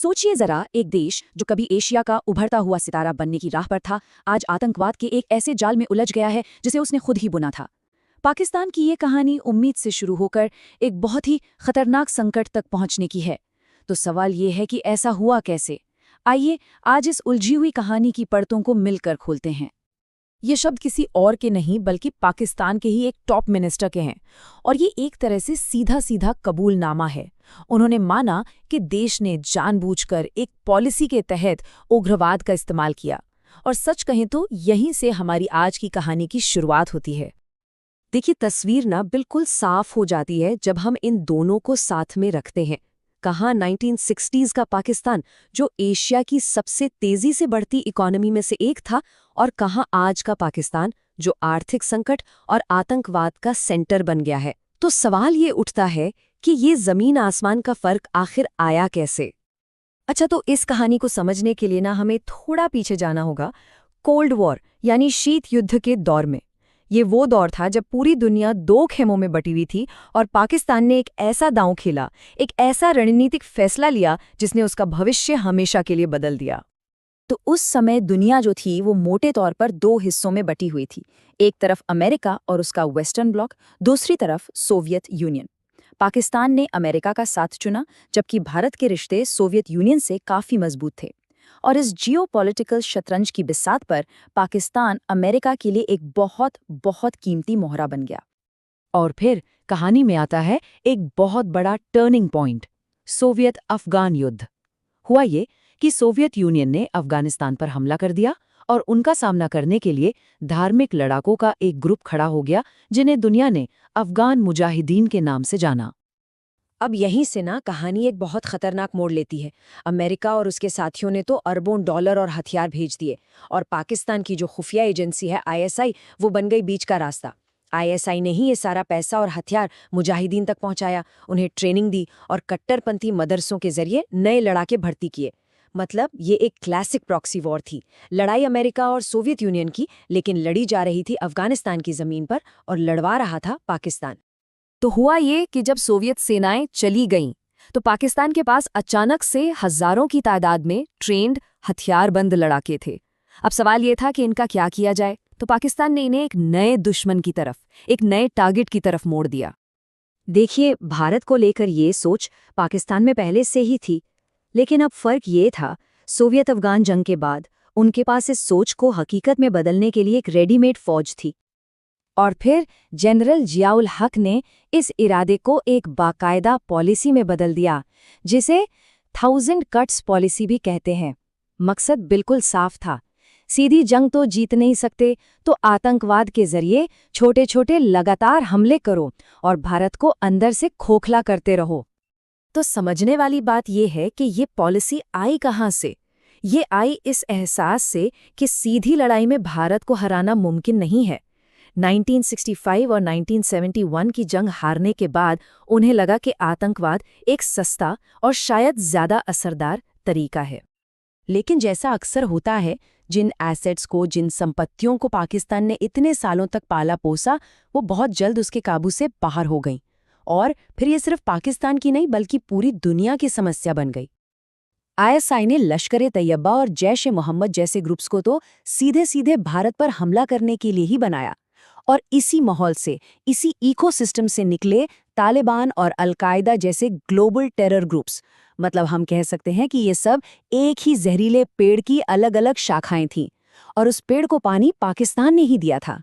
सोचिए जरा, एक देश जो कभी एशिया का उभरता हुआ सितारा बनने की राह पर था, आज आतंकवाद के एक ऐसे जाल में उलझ गया है जिसे उसने खुद ही बुना था। पाकिस्तान की ये कहानी उम्मीद से शुरू होकर एक बहुत ही खतरनाक संकट तक पहुंचने की है। तो सवाल ये है कि ऐसा हुआ कैसे? आइए आज इस उलझी हुई कहानी की परतों को मिलकर खोलते हैं। ये शब्द किसी और के नहीं बल्कि पाकिस्तान के ही एक टॉप मिनिस्टर के हैं और ये एक तरह से सीधा सीधा कबूलनामा है। उन्होंने माना कि देश ने जानबूझकर एक पॉलिसी के तहत उग्रवाद का इस्तेमाल किया और सच कहें तो यहीं से हमारी आज की कहानी की शुरुआत होती है। देखिए, तस्वीर ना बिल्कुल साफ हो जाती है जब हम इन दोनों को साथ में रखते हैं। कहाँ 1960s का पाकिस्तान जो एशिया की सबसे तेजी से बढ़ती इकोनॉमी में से एक था, और कहाँ आज का पाकिस्तान जो आर्थिक संकट और आतंकवाद का सेंटर बन गया है। तो सवाल ये उठता है कि ये जमीन आसमान का फर्क आखिर आया कैसे? अच्छा, तो इस कहानी को समझने के लिए ना हमें थोड़ा पीछे जाना होगा, कोल्ड वॉर यानी शीत युद्ध के दौर में। ये वो दौर था जब पूरी दुनिया दो खेमों में बटी हुई थी और पाकिस्तान ने एक ऐसा दांव खेला, एक ऐसा रणनीतिक फैसला लिया जिसने उसका भविष्य हमेशा के लिए बदल दिया। तो उस समय दुनिया जो थी वो मोटे तौर पर दो हिस्सों में बटी हुई थी। एक तरफ अमेरिका और उसका वेस्टर्न ब्लॉक, दूसरी तरफ सोवियत यूनियन। पाकिस्तान ने अमेरिका का साथ चुना, जबकि भारत के रिश्ते सोवियत यूनियन से काफी मजबूत थे। और इस जियोपॉलिटिकल शतरंज की बिसात पर पाकिस्तान अमेरिका के लिए एक बहुत बहुत कीमती मोहरा बन गया। और फिर कहानी में आता है एक बहुत बड़ा टर्निंग पॉइंट, सोवियत अफगान युद्ध। हुआ ये कि सोवियत यूनियन ने अफगानिस्तान पर हमला कर दिया और उनका सामना करने के लिए धार्मिक लड़ाकों का एक ग्रुप खड़ा हो गया, जिन्हें दुनिया ने अफगान मुजाहिदीन के नाम से जाना। अब यहीं से ना कहानी एक बहुत खतरनाक मोड़ लेती है। अमेरिका और उसके साथियों ने तो अरबों डॉलर और हथियार भेज दिए और पाकिस्तान की जो खुफिया एजेंसी है आईएसआई, वो बन गई बीच का रास्ता। आईएसआई ने ही ये सारा पैसा और हथियार मुजाहिदीन तक पहुंचाया, उन्हें ट्रेनिंग दी और कट्टरपंथी मदरसों के जरिए नए लड़ाके भर्ती किए। मतलब ये एक क्लासिक प्रॉक्सी वॉर थी। लड़ाई अमेरिका और सोवियत यूनियन की, लेकिन लड़ी जा रही थी अफगानिस्तान की जमीन पर और लड़वा रहा था पाकिस्तान। तो हुआ ये कि जब सोवियत सेनाएं चली गईं, तो पाकिस्तान के पास अचानक से हजारों की तादाद में ट्रेंड हथियारबंद लड़ाके थे। अब सवाल ये था कि इनका क्या किया जाए, तो पाकिस्तान ने इन्हें एक नए दुश्मन की तरफ, एक नए टारगेट की तरफ मोड़ दिया। देखिए, भारत को लेकर ये सोच पाकिस्तान में पहले से ही थी, लेकिन अब फर्क ये था, सोवियत अफगान जंग के बाद उनके पास इस सोच को हकीकत में बदलने के लिए एक रेडीमेड फौज थी। और फिर जनरल जियाउल हक ने इस इरादे को एक बाकायदा पॉलिसी में बदल दिया, जिसे 1000 कट्स पॉलिसी भी कहते हैं। मकसद बिल्कुल साफ था, सीधी जंग तो जीत नहीं सकते, तो आतंकवाद के जरिए छोटे छोटे लगातार हमले करो और भारत को अंदर से खोखला करते रहो। तो समझने वाली बात यह है कि ये पॉलिसी आई कहाँ से? ये आई इस एहसास से कि सीधी लड़ाई में भारत को हराना मुमकिन नहीं है। 1965 और 1971 की जंग हारने के बाद उन्हें लगा कि आतंकवाद एक सस्ता और शायद ज्यादा असरदार तरीका है। लेकिन जैसा अक्सर होता है, जिन एसेट्स को, जिन संपत्तियों को पाकिस्तान ने इतने सालों तक पाला पोसा, वो बहुत जल्द उसके काबू से बाहर हो गईं। और फिर ये सिर्फ पाकिस्तान की नहीं बल्कि पूरी दुनिया की समस्या बन गई। आईएसआई ने लश्कर-ए-तैयबा और जैश-ए-मोहम्मद जैसे ग्रुप्स को तो सीधे सीधे भारत पर हमला करने के लिए ही बनाया। और इसी माहौल से, इसी इकोसिस्टम से निकले तालिबान और अल-कायदा जैसे ग्लोबल टेरर ग्रुप्स। मतलब हम कह सकते हैं कि ये सब एक ही जहरीले पेड़ की अलग अलग शाखाएं थीं, और उस पेड़ को पानी पाकिस्तान ने ही दिया था।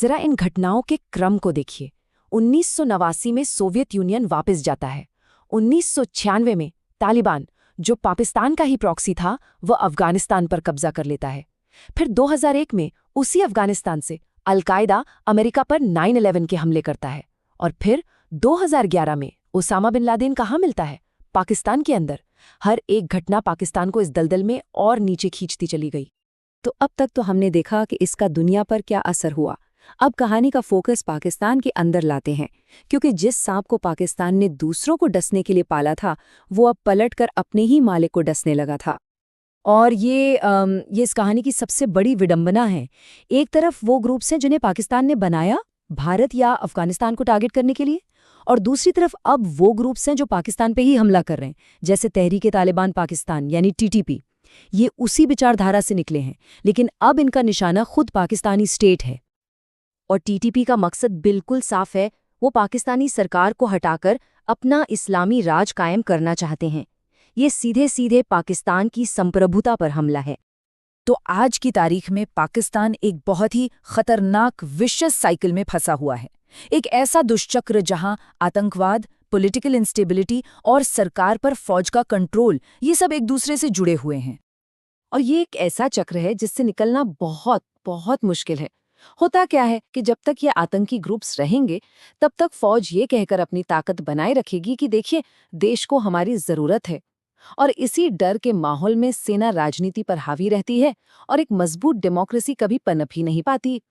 जरा इन घटनाओं के क्रम को देखिए। 1989 में सोवियत यूनियन वापस जाता है। 1996 में तालिबान, जो पाकिस्तान का ही प्रॉक्सी था, वह अफगानिस्तान पर कब्जा कर लेता है। फिर 2001 में उसी अफगानिस्तान से अल-कायदा अमेरिका पर 9/11 के हमले करता है। और फिर 2011 में ओसामा बिन लादेन कहाँ मिलता है? पाकिस्तान के अंदर। हर एक घटना पाकिस्तान को इस दलदल में और नीचे खींचती चली गई। तो अब तक तो हमने देखा कि इसका दुनिया पर क्या असर हुआ। अब कहानी का फोकस पाकिस्तान के अंदर लाते हैं, क्योंकि जिस सांप को पाकिस्तान ने दूसरों को डसने के लिए पाला था, वो अब पलटकर अपने ही मालिक को डसने लगा था। और ये इस कहानी की सबसे बड़ी विडंबना है। एक तरफ वो ग्रुप्स हैं जिन्हें पाकिस्तान ने बनाया भारत या अफगानिस्तान को टारगेट करने के लिए, और दूसरी तरफ अब वो ग्रुप्स हैं जो पाकिस्तान पे ही हमला कर रहे हैं, जैसे तहरीक-ए-तालिबान पाकिस्तान यानी टीटीपी। ये उसी विचारधारा से निकले हैं, लेकिन अब इनका निशाना खुद पाकिस्तानी स्टेट है। और टीटीपी का मकसद बिल्कुल साफ है, वो पाकिस्तानी सरकार को हटाकर अपना इस्लामी राज कायम करना चाहते हैं। ये सीधे सीधे पाकिस्तान की संप्रभुता पर हमला है। तो आज की तारीख में पाकिस्तान एक बहुत ही खतरनाक विशेष साइकिल में फंसा हुआ है। एक ऐसा दुष्चक्र जहां आतंकवाद, पॉलिटिकल इंस्टेबिलिटी और सरकार पर फौज का कंट्रोल, ये सब एक दूसरे से जुड़े हुए हैं। और ये एक ऐसा चक्र है जिससे निकलना बहुत बहुत मुश्किल है। होता क्या है कि जब तक ये आतंकी ग्रुप्स रहेंगे, तब तक फौज ये कहकर अपनी ताकत बनाए रखेगी कि देखिए, देश को हमारी जरूरत है। और इसी डर के माहौल में सेना राजनीति पर हावी रहती है और एक मजबूत डेमोक्रेसी कभी पनप ही नहीं पाती।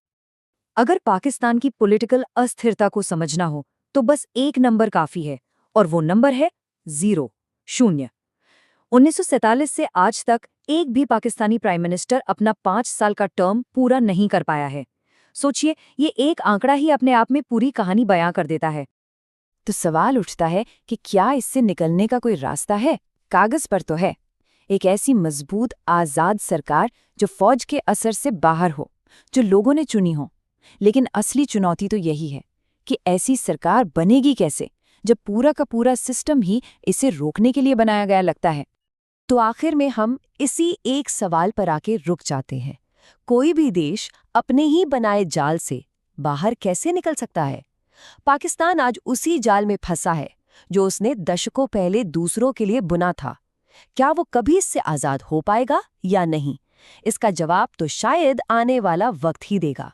अगर पाकिस्तान की पॉलिटिकल अस्थिरता को समझना हो तो बस एक नंबर काफी है, और वो नंबर है 0, 0। 1947 से आज तक एक भी पाकिस्तानी प्राइम मिनिस्टर अपना 5 साल का टर्म पूरा नहीं कर पाया है। सोचिए, ये एक आंकड़ा ही अपने आप में पूरी कहानी बयां कर देता है। तो सवाल उठता है कि क्या इससे निकलने का कोई रास्ता है? कागज पर तो है, एक ऐसी मजबूत आजाद सरकार जो फौज के असर से बाहर हो, जो लोगों ने चुनी हो। लेकिन असली चुनौती तो यही है कि ऐसी सरकार बनेगी कैसे, जब पूरा का पूरा सिस्टम ही इसे रोकने के लिए बनाया गया लगता है। तो आखिर में हम इसी एक सवाल पर आके रुक जाते हैं, कोई भी देश अपने ही बनाए जाल से बाहर कैसे निकल सकता है? पाकिस्तान आज उसी जाल में फंसा है जो उसने दशकों पहले दूसरों के लिए बुना था। क्या वो कभी इससे आजाद हो पाएगा या नहीं? इसका जवाब तो शायद आने वाला वक्त ही देगा।